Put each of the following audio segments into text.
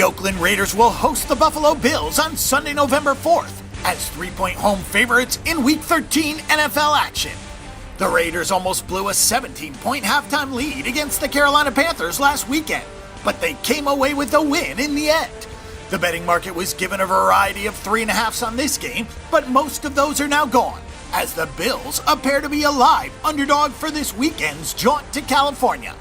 Oakland Raiders will host the Buffalo Bills on Sunday, November 4th as 3-point home favorites in Week 13 NFL action. The Raiders almost blew a 17-point halftime lead against the Carolina Panthers last weekend, but they came away with a win in the end. The betting market was given a variety of 3.5s on this game, but most of those are now gone, as the Bills appear to be a live underdog for this weekend's jaunt to California.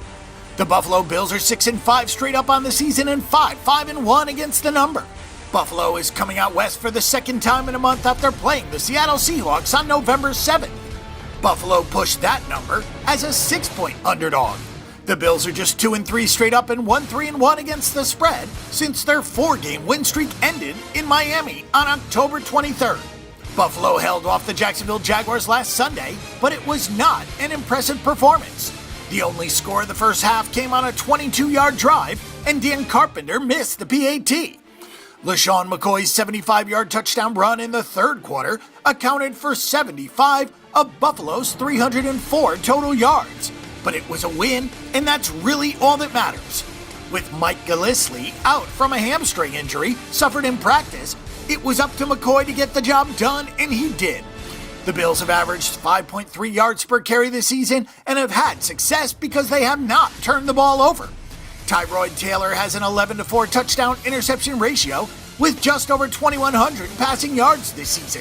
The Buffalo Bills are 6-5 straight up on the season and 5-1 against the number. Buffalo is coming out west for the second time in a month after playing the Seattle Seahawks on November 7th. Buffalo pushed that number as a 6-point underdog. The Bills are just 2-3 straight up and 1-3-1 against the spread since their 4-game win streak ended in Miami on October 23rd. Buffalo held off the Jacksonville Jaguars last Sunday, but it was not an impressive performance. The only score of the first half came on a 22-yard drive, and Dan Carpenter missed the PAT. LaShawn McCoy's 75-yard touchdown run in the third quarter accounted for 75 of Buffalo's 304 total yards. But it was a win, and that's really all that matters. With Mike Gillislee out from a hamstring injury suffered in practice, it was up to McCoy to get the job done, and he did. The Bills have averaged 5.3 yards per carry this season and have had success because they have not turned the ball over. Tyrod Taylor has an 11-4 touchdown interception ratio with just over 2,100 passing yards this season.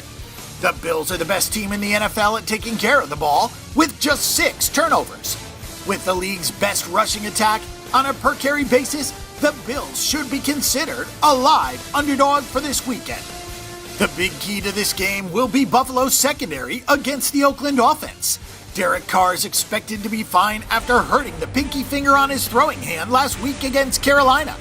The Bills are the best team in the NFL at taking care of the ball with just 6 turnovers. With the league's best rushing attack on a per carry basis, the Bills should be considered a live underdog for this weekend. The big key to this game will be Buffalo's secondary against the Oakland offense. Derek Carr is expected to be fine after hurting the pinky finger on his throwing hand last week against Carolina.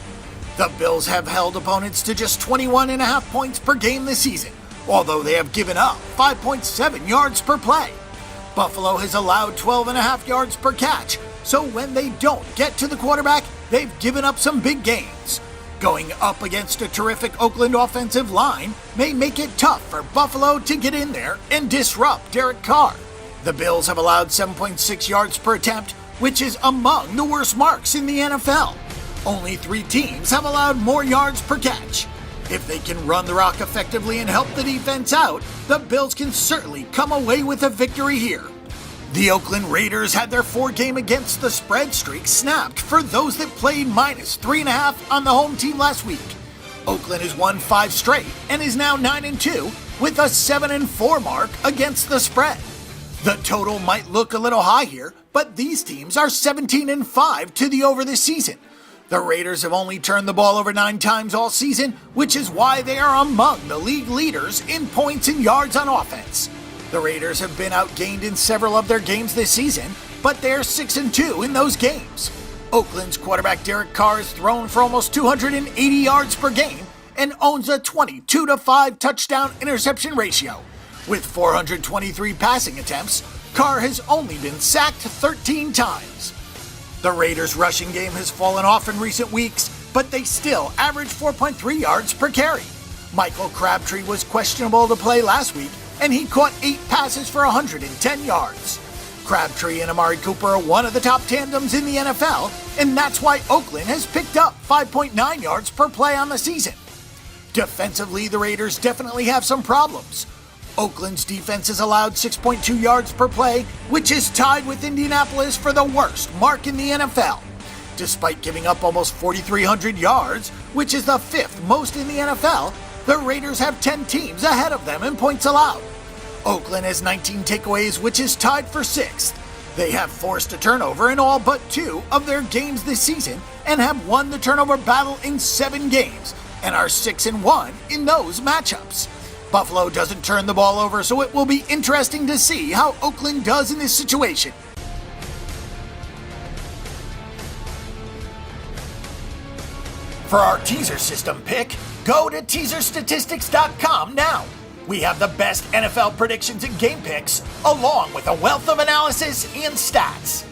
The Bills have held opponents to just 21.5 points per game this season, although they have given up 5.7 yards per play. Buffalo has allowed 12.5 yards per catch, so when they don't get to the quarterback, they've given up some big gains. Going up against a terrific Oakland offensive line may make it tough for Buffalo to get in there and disrupt Derek Carr. The Bills have allowed 7.6 yards per attempt, which is among the worst marks in the NFL. Only 3 teams have allowed more yards per catch. If they can run the rock effectively and help the defense out, the Bills can certainly come away with a victory here. The Oakland Raiders had their 4-game against the spread streak snapped for those that played -3.5 on the home team last week. Oakland has won 5 straight and is now 9-2 with a 7-4 mark against the spread. The total might look a little high here, but these teams are 17-5 to the over this season. The Raiders have only turned the ball over 9 times all season, which is why they are among the league leaders in points and yards on offense. The Raiders have been outgained in several of their games this season, but they're 6-2 in those games. Oakland's quarterback Derek Carr has thrown for almost 280 yards per game and owns a 22-5 touchdown interception ratio. With 423 passing attempts, Carr has only been sacked 13 times. The Raiders' rushing game has fallen off in recent weeks, but they still average 4.3 yards per carry. Michael Crabtree was questionable to play last week, and he caught 8 passes for 110 yards. Crabtree and Amari Cooper are one of the top tandems in the NFL, and that's why Oakland has picked up 5.9 yards per play on the season. Defensively, the Raiders definitely have some problems. Oakland's defense has allowed 6.2 yards per play, which is tied with Indianapolis for the worst mark in the NFL. Despite giving up almost 4,300 yards, which is the 5th most in the NFL, the Raiders have 10 teams ahead of them in points allowed. Oakland has 19 takeaways, which is tied for 6th. They have forced a turnover in all but 2 of their games this season and have won the turnover battle in 7 games and are 6-1 in those matchups. Buffalo doesn't turn the ball over, so it will be interesting to see how Oakland does in this situation. For our teaser system pick, go to teaserstatistics.com now. We have the best NFL predictions and game picks, along with a wealth of analysis and stats.